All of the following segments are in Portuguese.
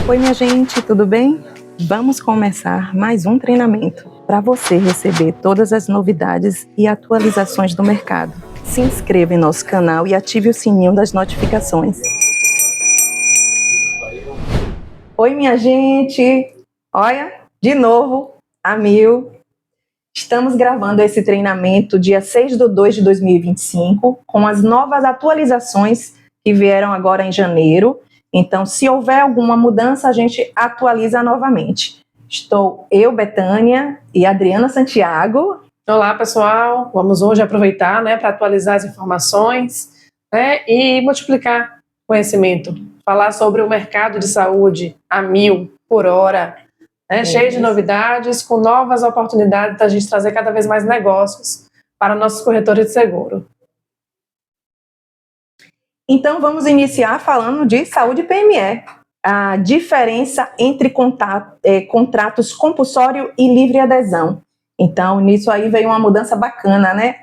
Oi, minha gente, tudo bem? Vamos começar mais um treinamento para você receber todas as novidades e atualizações do mercado. Se inscreva em nosso canal e ative o sininho das notificações. Oi, minha gente! Olha, de novo, a Mil. Estamos gravando esse treinamento dia 6/2/2025, com as novas atualizações que vieram agora em janeiro. Então, se houver alguma mudança, a gente atualiza novamente. Estou eu, Betânia, e Adriana Santiago. Olá, pessoal. Vamos hoje aproveitar, para atualizar as informações, e multiplicar conhecimento. Falar sobre o mercado de saúde a 1000 por hora, cheio de novidades, com novas oportunidades da gente trazer cada vez mais negócios para nossos corretores de seguro. Então, vamos iniciar falando de saúde PME. A diferença entre contratos compulsório e livre adesão. Então, nisso aí veio uma mudança bacana, né?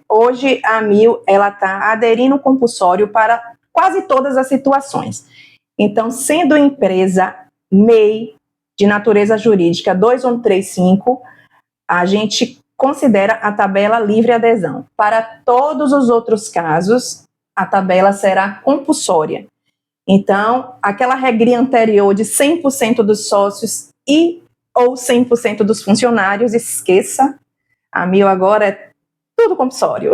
Hoje, a 1000, ela está aderindo compulsório para quase todas as situações. Então, sendo empresa MEI, de natureza jurídica 2135, a gente considera a tabela livre adesão. Para todos os outros casos, a tabela será compulsória. Então, aquela regrinha anterior de 100% dos sócios ou 100% dos funcionários, esqueça. A 1000 agora é tudo compulsório.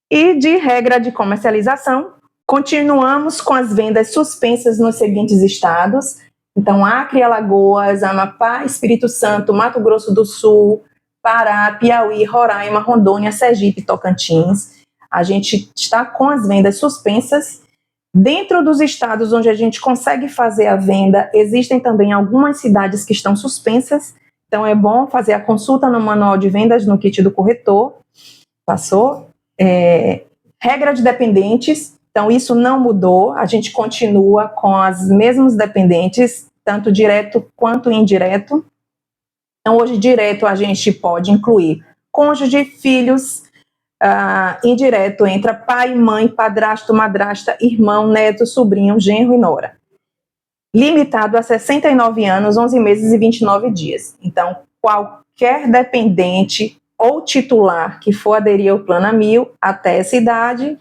E de regra de comercialização, continuamos com as vendas suspensas nos seguintes estados. Então, Acre, Alagoas, Amapá, Espírito Santo, Mato Grosso do Sul, Pará, Piauí, Roraima, Rondônia, Sergipe e Tocantins. A gente está com as vendas suspensas. Dentro dos estados onde a gente consegue fazer a venda, existem também algumas cidades que estão suspensas. Então, é bom fazer a consulta no manual de vendas no kit do corretor. Passou? Regra de dependentes. Então, isso não mudou. A gente continua com as mesmas dependentes, tanto direto quanto indireto. Então, hoje, direto, a gente pode incluir cônjuge, filhos. Indireto entra pai, mãe, padrasto, madrasta, irmão, neto, sobrinho, genro e nora. Limitado a 69 anos, 11 meses e 29 dias. Então, qualquer dependente ou titular que for aderir ao plano a 1000 até essa idade,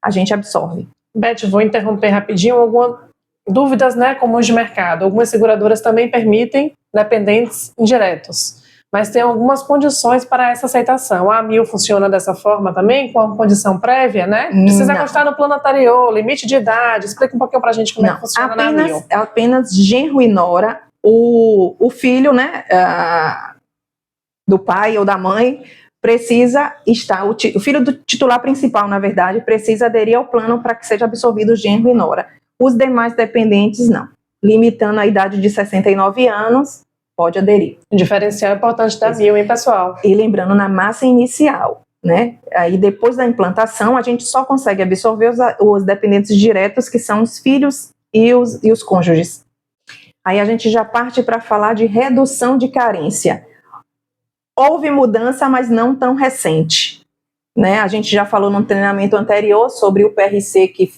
a gente absorve. Beth, vou interromper rapidinho. Algumas dúvidas, comuns de mercado. Algumas seguradoras também permitem dependentes indiretos, mas tem algumas condições para essa aceitação. A 1000 funciona dessa forma também, com a condição prévia, Precisa constar no plano anterior, limite de idade. Explica um pouquinho para a gente como é que funciona na 1000. Apenas genro e nora, o filho, do pai ou da mãe, precisa estar, o filho do titular principal, na verdade, precisa aderir ao plano para que seja absorvido genro e nora. Os demais dependentes, não. Limitando a idade de 69 anos, pode aderir. O diferencial é importante da 1000, hein, pessoal? E lembrando, na massa inicial, Aí depois da implantação, a gente só consegue absorver os dependentes diretos, que são os filhos e os cônjuges. Aí a gente já parte para falar de redução de carência. Houve mudança, mas não tão recente. A gente já falou no treinamento anterior sobre o PRC, que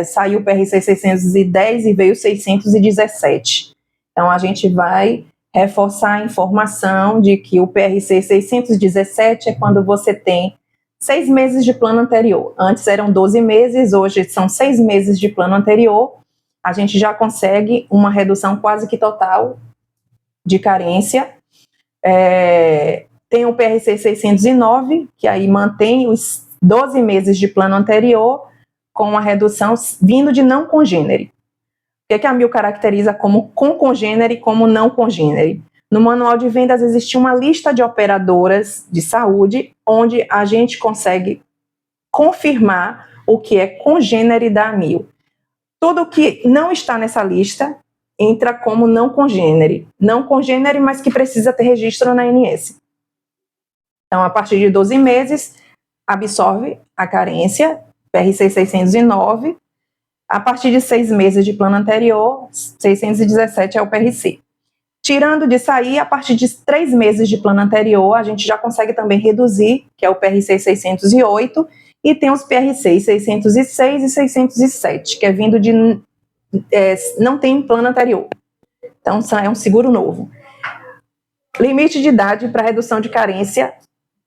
saiu o PRC 610 e veio 617. Então, a gente vai reforçar a informação de que o PRC 617 é quando você tem 6 meses de plano anterior. Antes eram 12 meses, hoje são 6 meses de plano anterior. A gente já consegue uma redução quase que total de carência. Tem o PRC 609, que aí mantém os 12 meses de plano anterior com a redução vindo de não congênere. O que a 1000 caracteriza como com congênere e como não congênere? No manual de vendas existe uma lista de operadoras de saúde onde a gente consegue confirmar o que é congênere da 1000. Tudo que não está nessa lista entra como não congênere. Não congênere, mas que precisa ter registro na ANS. Então, a partir de 12 meses, absorve a carência, PRC 609. A partir de 6 meses de plano anterior, 617 é o PRC. Tirando disso aí, a partir de 3 meses de plano anterior, a gente já consegue também reduzir, que é o PRC 608, e tem os PRCs 606 e 607, que é vindo de não tem plano anterior. Então, é um seguro novo. Limite de idade para redução de carência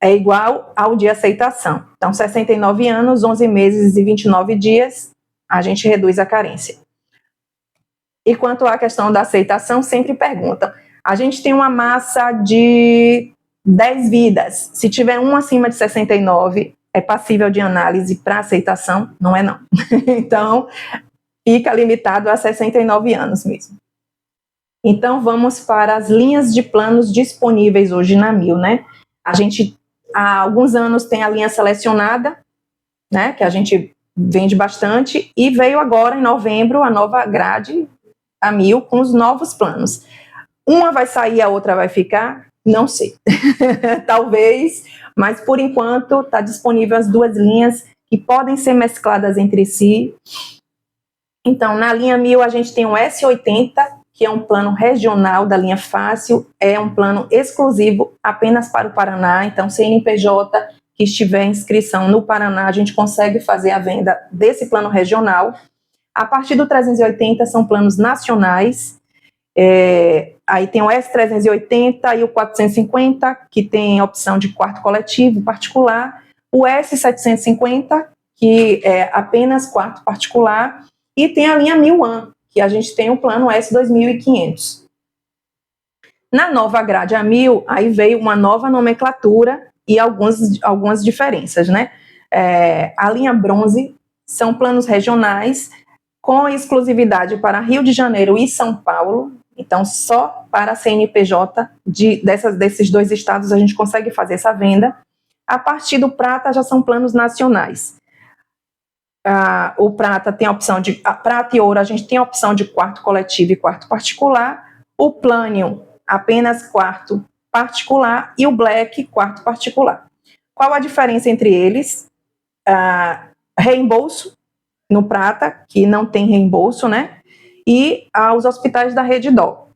é igual ao de aceitação. Então, 69 anos, 11 meses e 29 dias, a gente reduz a carência. E quanto à questão da aceitação, sempre perguntam. A gente tem uma massa de 10 vidas. Se tiver um acima de 69, é passível de análise para aceitação? Não é não. Então, fica limitado a 69 anos mesmo. Então, vamos para as linhas de planos disponíveis hoje na Amil, né? A gente, há alguns anos, tem a linha selecionada, né? Que a gente vende bastante, e veio agora, em novembro, a nova grade Amil com os novos planos. Uma vai sair, a outra vai ficar? Não sei. Talvez, mas por enquanto está disponível as duas linhas que podem ser mescladas entre si. Então, na linha Amil, a gente tem o S80, que é um plano regional da linha Fácil, é um plano exclusivo apenas para o Paraná. Então, CNPJ que estiver em inscrição no Paraná, a gente consegue fazer a venda desse plano regional. A partir do 380 são planos nacionais. Aí tem o S380 e o 450, que tem a opção de quarto coletivo particular. O S750, que é apenas quarto particular. E tem a linha Amil One, que a gente tem o plano S2500. Na nova grade Amil, aí veio uma nova nomenclatura e algumas diferenças, né? A linha Bronze são planos regionais com exclusividade para Rio de Janeiro e São Paulo. Então, só para a CNPJ desses dois estados a gente consegue fazer essa venda. A partir do Prata já são planos nacionais. O Prata tem a opção de... Prata e Ouro a gente tem a opção de quarto coletivo e quarto particular. O Platinum, apenas quarto particular. E o Black, quarto particular. Qual a diferença entre eles? Reembolso no Prata, que não tem reembolso, né? E aos hospitais da Rede Dó.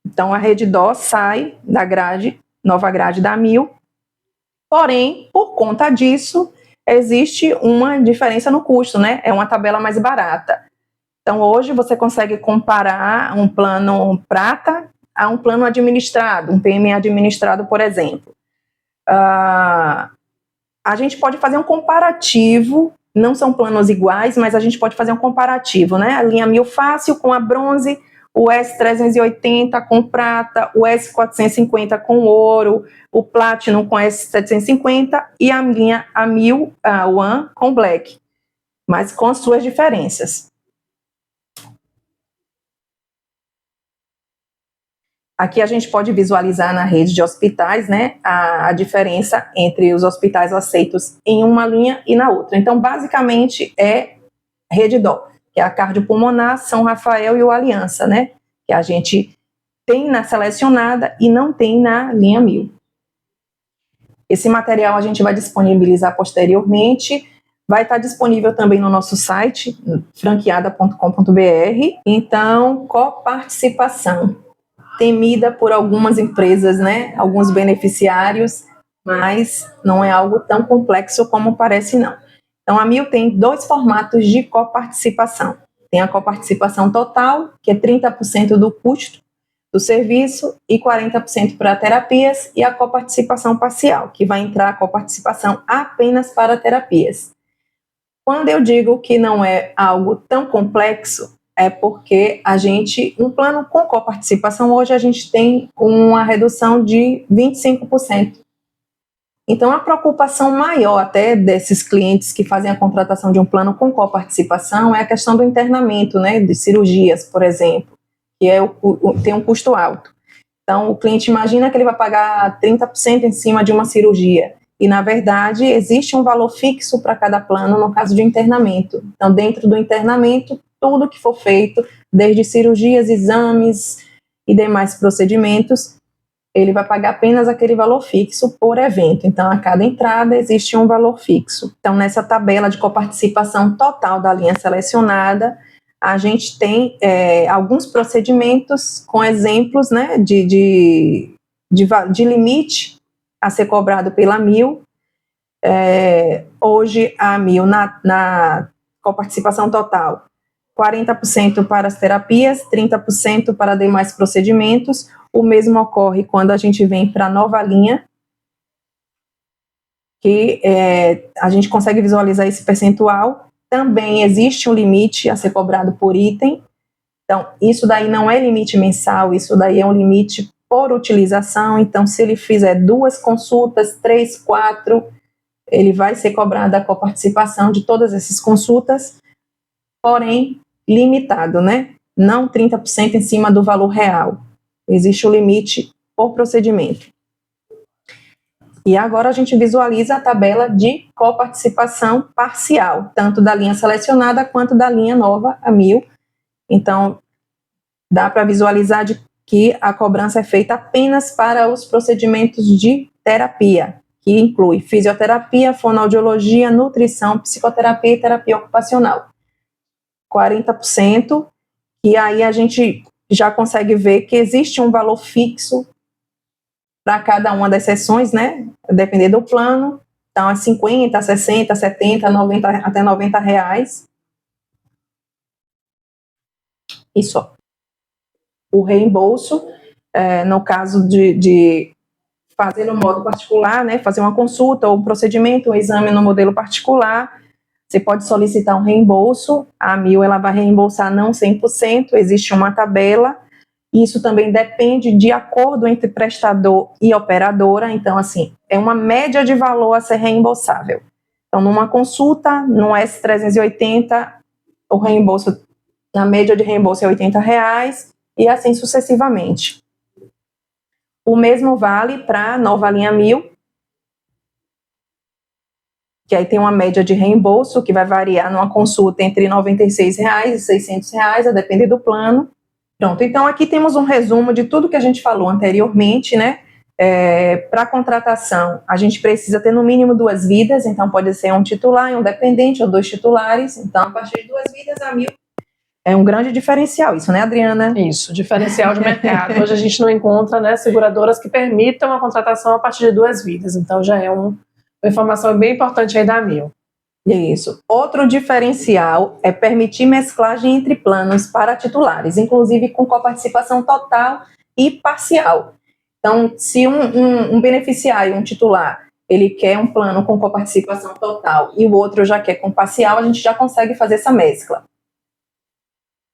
Então, a Rede Dó sai da grade, nova grade da Amil. Porém, por conta disso, existe uma diferença no custo, né? É uma tabela mais barata. Então, hoje você consegue comparar um plano Prata a um plano administrado, um PME administrado, por exemplo. A gente pode fazer um comparativo, não são planos iguais, mas a gente pode fazer um comparativo, né? A linha Amil Fácil com a Bronze, o S380 com Prata, o S450 com Ouro, o Platinum com S750 e a linha Amil One com Black, mas com suas diferenças. Aqui a gente pode visualizar na rede de hospitais, né, a diferença entre os hospitais aceitos em uma linha e na outra. Então, basicamente, é Rede Dó, que é a Cardiopulmonar, São Rafael e o Aliança, né, que a gente tem na selecionada e não tem na linha Amil. Esse material a gente vai disponibilizar posteriormente, vai estar disponível também no nosso site, franqueada.com.br. Então, coparticipação, temida por algumas empresas, né, alguns beneficiários, mas não é algo tão complexo como parece, não. Então, a Amil tem dois formatos de coparticipação. Tem a coparticipação total, que é 30% do custo do serviço e 40% para terapias, e a coparticipação parcial, que vai entrar a coparticipação apenas para terapias. Quando eu digo que não é algo tão complexo, é porque um plano com coparticipação, hoje a gente tem uma redução de 25%. Então, a preocupação maior até desses clientes que fazem a contratação de um plano com coparticipação é a questão do internamento, né, de cirurgias, por exemplo, que tem um custo alto. Então, o cliente imagina que ele vai pagar 30% em cima de uma cirurgia, e, na verdade, existe um valor fixo para cada plano no caso de internamento. Então, dentro do internamento, tudo que for feito, desde cirurgias, exames e demais procedimentos, ele vai pagar apenas aquele valor fixo por evento. Então, a cada entrada existe um valor fixo. Então, nessa tabela de coparticipação total da linha selecionada, a gente tem alguns procedimentos com exemplos, né, de limite a ser cobrado pela Amil. Hoje, a Amil, na coparticipação total, 40% para as terapias, 30% para demais procedimentos. O mesmo ocorre quando a gente vem para a nova linha, que a gente consegue visualizar esse percentual. Também existe um limite a ser cobrado por item. Então, isso daí não é limite mensal, isso daí é um limite por utilização. Então, se ele fizer 2 consultas, 3, 4, ele vai ser cobrado a coparticipação de todas essas consultas, porém, limitado, né? Não 30% em cima do valor real. Existe o limite por procedimento. E agora a gente visualiza a tabela de coparticipação parcial, tanto da linha selecionada quanto da linha nova a 1.000. Então, dá para visualizar que a cobrança é feita apenas para os procedimentos de terapia, que inclui fisioterapia, fonoaudiologia, nutrição, psicoterapia e terapia ocupacional. 40%, e aí a gente já consegue ver que existe um valor fixo para cada uma das sessões, né? Depender do plano. Então, é 50, 60, 70, 90, até 90 reais. E só. O reembolso, no caso de fazer no modo particular, né? Fazer uma consulta ou um procedimento, um exame no modelo particular, você pode solicitar um reembolso. A 1.000 ela vai reembolsar não 100%, existe uma tabela. Isso também depende de acordo entre prestador e operadora. Então, assim, é uma média de valor a ser reembolsável. Então, numa consulta, no S380, o reembolso, a média de reembolso é R$80, e assim sucessivamente. O mesmo vale para a nova linha 1.000, que aí tem uma média de reembolso que vai variar numa consulta entre R$96 e R$600, a depender do plano. Pronto, então aqui temos um resumo de tudo que a gente falou anteriormente, né? Para contratação, a gente precisa ter no mínimo 2 vidas, então pode ser um titular e um dependente, ou 2 titulares. Então, a partir de 2 vidas, a 1.000 é um grande diferencial, isso, né, Adriana? Isso, diferencial de mercado. Hoje a gente não encontra, né, seguradoras que permitam a contratação a partir de 2 vidas, então já é uma informação bem importante aí da 1.000. Isso. Outro diferencial é permitir mesclagem entre planos para titulares, inclusive com coparticipação total e parcial. Então, se um beneficiário, um titular, ele quer um plano com coparticipação total e o outro já quer com parcial, a gente já consegue fazer essa mescla.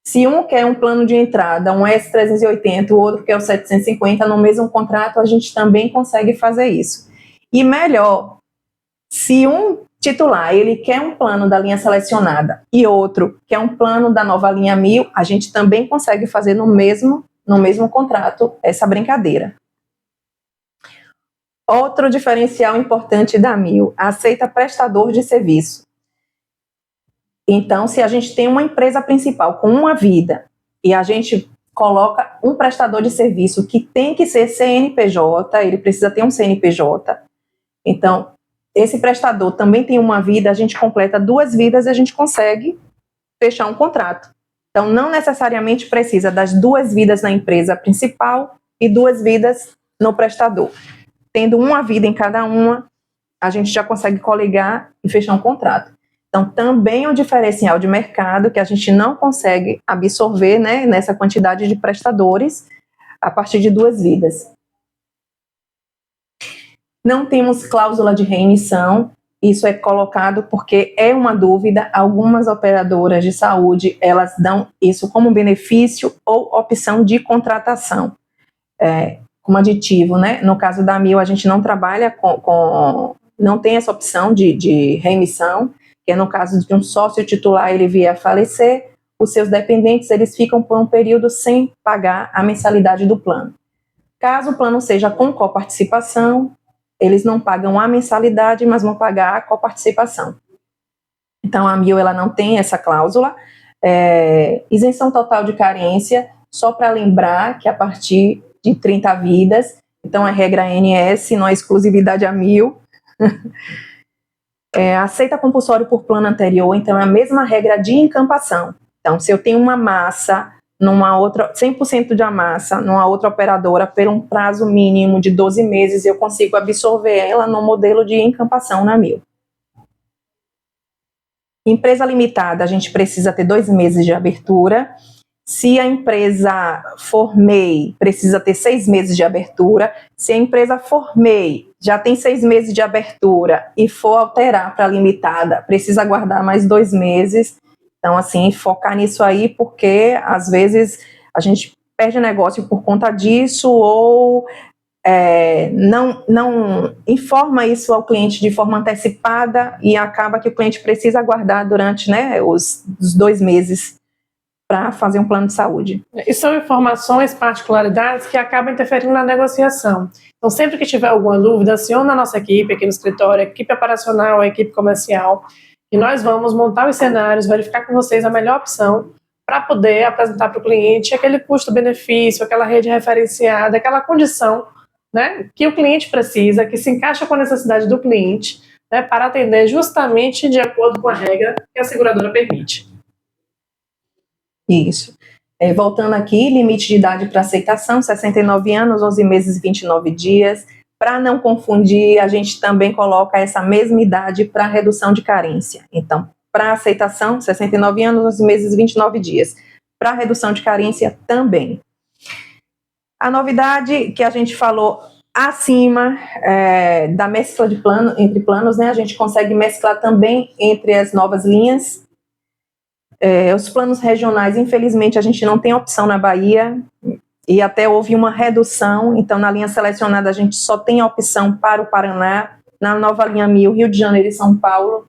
Se um quer um plano de entrada, um S380, o outro quer o 750, no mesmo contrato, a gente também consegue fazer isso. E melhor, se um titular, ele quer um plano da linha selecionada e outro quer um plano da nova linha 1.000, a gente também consegue fazer no mesmo contrato essa brincadeira. Outro diferencial importante da 1.000, aceita prestador de serviço. Então, se a gente tem uma empresa principal com uma vida e a gente coloca um prestador de serviço que tem que ser CNPJ, ele precisa ter um CNPJ, então esse prestador também tem uma vida, a gente completa 2 vidas e a gente consegue fechar um contrato. Então, não necessariamente precisa das 2 vidas na empresa principal e 2 vidas no prestador. Tendo uma vida em cada uma, a gente já consegue coligar e fechar um contrato. Então, também é um diferencial de mercado que a gente não consegue absorver, né, nessa quantidade de prestadores a partir de 2 vidas. Não temos cláusula de reemissão, isso é colocado porque é uma dúvida. Algumas operadoras de saúde, elas dão isso como benefício ou opção de contratação, como aditivo, né? No caso da 1.000, a gente não trabalha não tem essa opção de reemissão, que é no caso de um sócio titular, ele vier a falecer, os seus dependentes, eles ficam por um período sem pagar a mensalidade do plano. Caso o plano seja com coparticipação, eles não pagam a mensalidade, mas vão pagar a coparticipação. Então, a 1.000, ela não tem essa cláusula. Isenção total de carência, só para lembrar que a partir de 30 vidas, então é regra ANS, não é exclusividade a 1.000. Aceita compulsório por plano anterior, então é a mesma regra de encampação. Então, se eu tenho uma massa, 100% de massa, numa outra operadora, por um prazo mínimo de 12 meses, eu consigo absorver ela no modelo de encampação na 1.000. Empresa limitada, a gente precisa ter 2 meses de abertura. Se a empresa for MEI, precisa ter 6 meses de abertura. Se a empresa for MEI, já tem 6 meses de abertura e for alterar para limitada, precisa aguardar mais 2 meses. Então, assim, focar nisso aí, porque às vezes a gente perde negócio por conta disso ou não informa isso ao cliente de forma antecipada e acaba que o cliente precisa aguardar durante, né, os 2 meses para fazer um plano de saúde. E são informações, particularidades que acabam interferindo na negociação. Então, sempre que tiver alguma dúvida, aciona a nossa equipe aqui no escritório, a equipe operacional, a equipe comercial, e nós vamos montar os cenários, verificar com vocês a melhor opção para poder apresentar para o cliente aquele custo-benefício, aquela rede referenciada, aquela condição, né, que o cliente precisa, que se encaixa com a necessidade do cliente, né, para atender justamente de acordo com a regra que a seguradora permite. Isso. Voltando aqui, limite de idade para aceitação, 69 anos, 11 meses e 29 dias. Para não confundir, a gente também coloca essa mesma idade para redução de carência. Então, para aceitação, 69 anos, 11 meses e 29 dias. Para redução de carência, também. A novidade que a gente falou acima da mescla de plano, entre planos, né, a gente consegue mesclar também entre as novas linhas. Os planos regionais, infelizmente, a gente não tem opção na Bahia, e até houve uma redução, então na linha selecionada a gente só tem a opção para o Paraná, na nova linha 1000, Rio de Janeiro e São Paulo.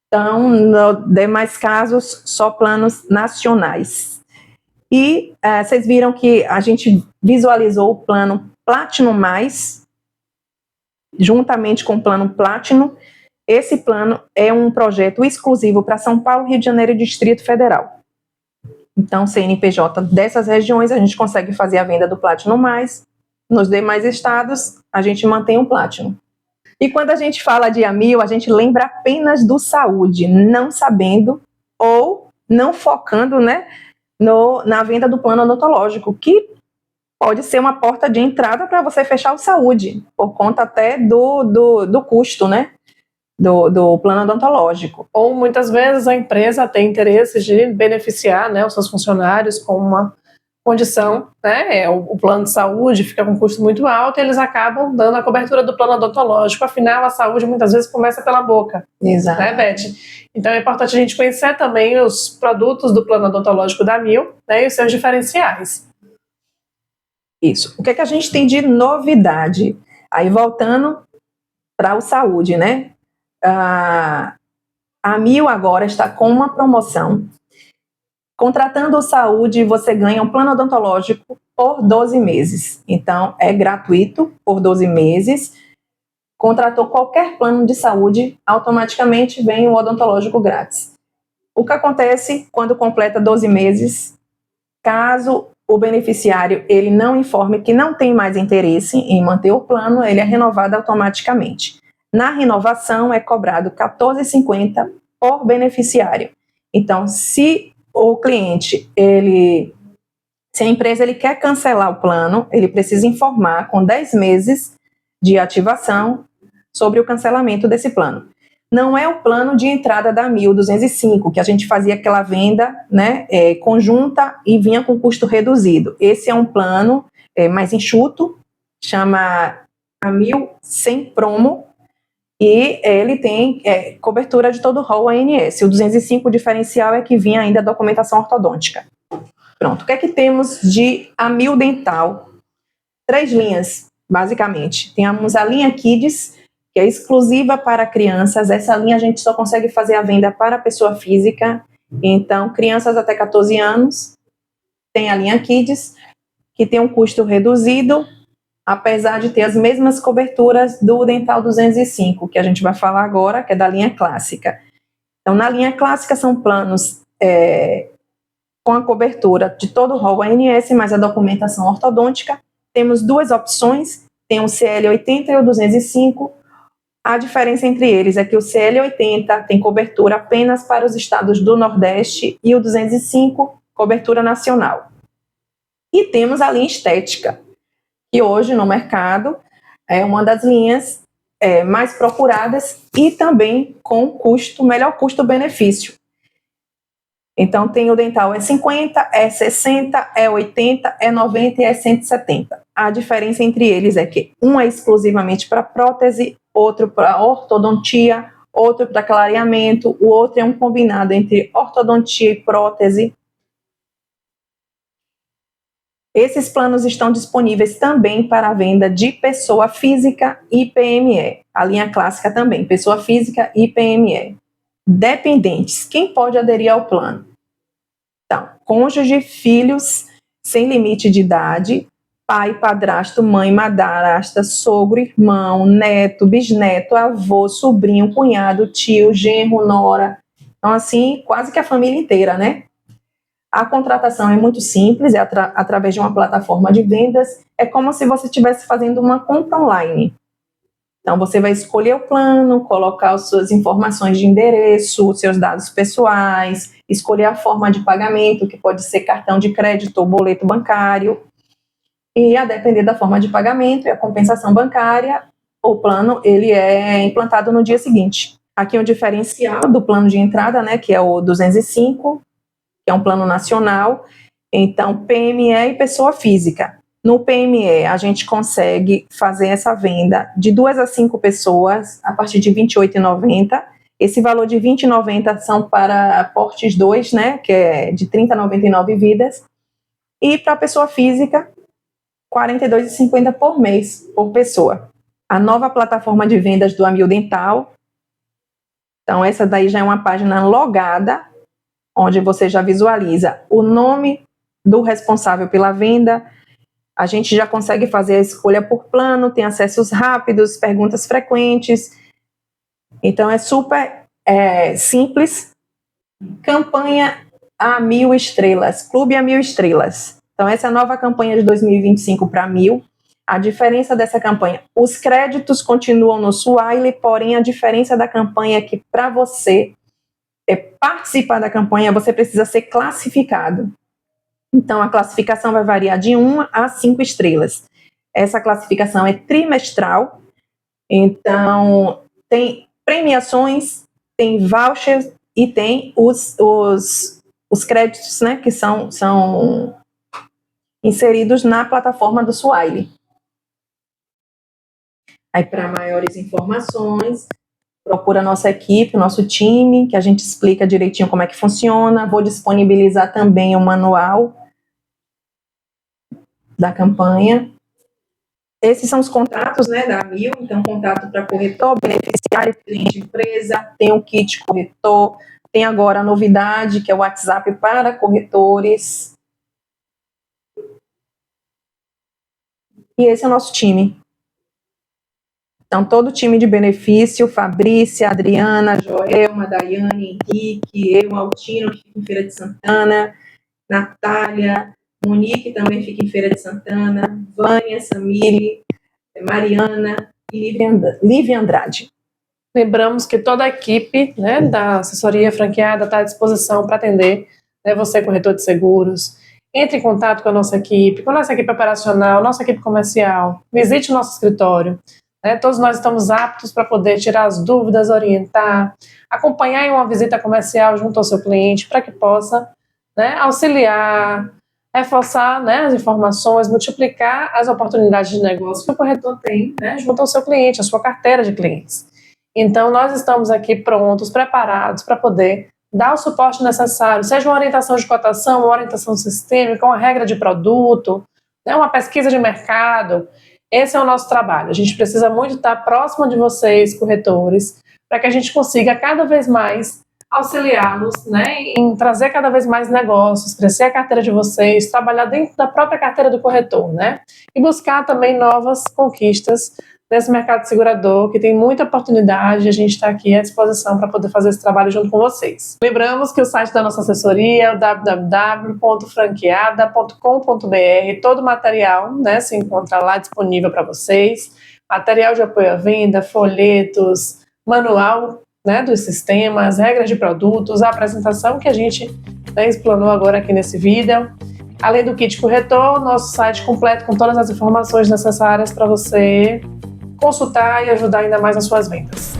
Então, nos demais casos, só planos nacionais. E vocês viram que a gente visualizou o plano Platinum Mais, juntamente com o plano Platinum. Esse plano é um projeto exclusivo para São Paulo, Rio de Janeiro e Distrito Federal. Então, CNPJ dessas regiões, a gente consegue fazer a venda do Platinum Mais. Nos demais estados, a gente mantém o Platinum. E quando a gente fala de Amil, a gente lembra apenas do saúde, não sabendo ou não focando, né, na venda do plano odontológico, que pode ser uma porta de entrada para você fechar o saúde, por conta até do custo, né, do plano odontológico. Ou muitas vezes a empresa tem interesse de beneficiar, né, os seus funcionários com uma condição, né, o plano de saúde fica com um custo muito alto e eles acabam dando a cobertura do plano odontológico. Afinal, a saúde muitas vezes começa pela boca. Exato. Né, Beth? Então é importante a gente conhecer também os produtos do plano odontológico da Amil, né, e os seus diferenciais. Isso. O que a gente tem de novidade? Aí voltando para o saúde, né? A Amil agora está com uma promoção. Contratando o saúde, você ganha um plano odontológico por 12 meses. Então, é gratuito por 12 meses. Contratou qualquer plano de saúde, automaticamente vem o odontológico grátis. O que acontece quando completa 12 meses? Caso o beneficiário ele não informe que não tem mais interesse em manter o plano, ele é renovado automaticamente. Na renovação, é cobrado R$ 14,50 por beneficiário. Então, se o cliente, se a empresa quer cancelar o plano, ele precisa informar com 10 meses de ativação sobre o cancelamento desse plano. Não é o plano de entrada da 1.205, que a gente fazia aquela venda, né, conjunta e vinha com custo reduzido. Esse é um plano mais enxuto, chama Amil sem promo, e ele tem cobertura de todo o rol ANS. O 205, o diferencial é que vinha ainda a documentação ortodôntica. Pronto, o que é que temos de Amil Dental? 3 linhas, basicamente. Temos a linha Kids, que é exclusiva para crianças. Essa linha a gente só consegue fazer a venda para pessoa física. Então, crianças até 14 anos, tem a linha Kids, que tem um custo reduzido, apesar de ter as mesmas coberturas do Dental 205, que a gente vai falar agora, que é da linha clássica. Então, na linha clássica são planos com a cobertura de todo o rol ANS, mais a documentação ortodôntica. Temos 2 opções, tem o CL80 e o 205. A diferença entre eles é que o CL80 tem cobertura apenas para os estados do Nordeste e o 205, cobertura nacional. E temos a linha estética, que hoje no mercado é uma das linhas mais procuradas e também com melhor custo-benefício. Então, tem o dental E50, E60, E80, E90 e E170. A diferença entre eles é que um é exclusivamente para prótese, outro para ortodontia, outro para clareamento, o outro é um combinado entre ortodontia e prótese. Esses planos estão disponíveis também para a venda de pessoa física e PME. A linha clássica também, pessoa física e PME. Dependentes, quem pode aderir ao plano? Então, cônjuge, filhos sem limite de idade, pai, padrasto, mãe, madrasta, sogro, irmão, neto, bisneto, avô, sobrinho, cunhado, tio, genro, nora. Então, assim, quase que a família inteira, né? A contratação é muito simples, é através de uma plataforma de vendas. É como se você estivesse fazendo uma compra online. Então, você vai escolher o plano, colocar as suas informações de endereço, os seus dados pessoais, escolher a forma de pagamento, que pode ser cartão de crédito ou boleto bancário. E, a depender da forma de pagamento e a compensação bancária, o plano ele é implantado no dia seguinte. Aqui é o diferencial do plano de entrada, né, que é o 205, que é um plano nacional. Então, PME e pessoa física. No PME, a gente consegue fazer essa venda de 2 a 5 pessoas a partir de R$ 28,90. Esse valor de R$ 20,90 são para portes 2, né, que é de 30 a 99 vidas. E para a pessoa física, R$ 42,50 por mês, por pessoa. A nova plataforma de vendas do Amil Dental. Então, essa daí já é uma página logada, onde você já visualiza o nome do responsável pela venda. A gente já consegue fazer a escolha por plano, tem acessos rápidos, perguntas frequentes. Então, é super simples. Campanha a 1.000 estrelas, Clube a 1.000 estrelas. Então, essa é a nova campanha de 2025 para 1.000. A diferença dessa campanha, os créditos continuam no Swile, porém a diferença da campanha é que para você participar da campanha, você precisa ser classificado. Então, a classificação vai variar de 1 a 5 estrelas. Essa classificação é trimestral. Então, tem premiações, tem vouchers e tem os créditos, né, que são inseridos na plataforma do Swile. Aí, para maiores informações, procura a nossa equipe, o nosso time, que a gente explica direitinho como é que funciona. Vou disponibilizar também o manual da campanha. Esses são os contatos, né, da Amil. Então, contato para corretor, beneficiário, cliente, empresa, tem o kit corretor, tem agora a novidade, que é o WhatsApp para corretores. E esse é o nosso time. Então, todo o time de benefício, Fabrícia, Adriana, Joelma, Daiane, Henrique, eu, Altino, que fica em Feira de Santana, Natália, Monique também fica em Feira de Santana, Vânia, Samile, Mariana e Lívia Andrade. Lembramos que toda a equipe, né, da assessoria franqueada está à disposição para atender, né, você, corretor de seguros. Entre em contato com a nossa equipe operacional, nossa equipe comercial, visite o nosso escritório. Todos nós estamos aptos para poder tirar as dúvidas, orientar, acompanhar em uma visita comercial junto ao seu cliente para que possa, né, auxiliar, reforçar, né, as informações, multiplicar as oportunidades de negócio que o corretor tem, né, junto ao seu cliente, a sua carteira de clientes. Então, nós estamos aqui prontos, preparados para poder dar o suporte necessário, seja uma orientação de cotação, uma orientação sistêmica, uma regra de produto, né, uma pesquisa de mercado. Esse é o nosso trabalho. A gente precisa muito estar próximo de vocês, corretores, para que a gente consiga cada vez mais auxiliá-los, né, em trazer cada vez mais negócios, crescer a carteira de vocês, trabalhar dentro da própria carteira do corretor, né, e buscar também novas conquistas nesse mercado segurador, que tem muita oportunidade. A gente está aqui à disposição para poder fazer esse trabalho junto com vocês. Lembramos que o site da nossa assessoria é o www.franqueada.com.br. Todo o material, né, se encontra lá disponível para vocês. Material de apoio à venda, folhetos, manual, né, dos sistemas, regras de produtos, a apresentação que a gente, né, explanou agora aqui nesse vídeo. Além do kit corretor, nosso site completo com todas as informações necessárias para você consultar e ajudar ainda mais nas suas vendas.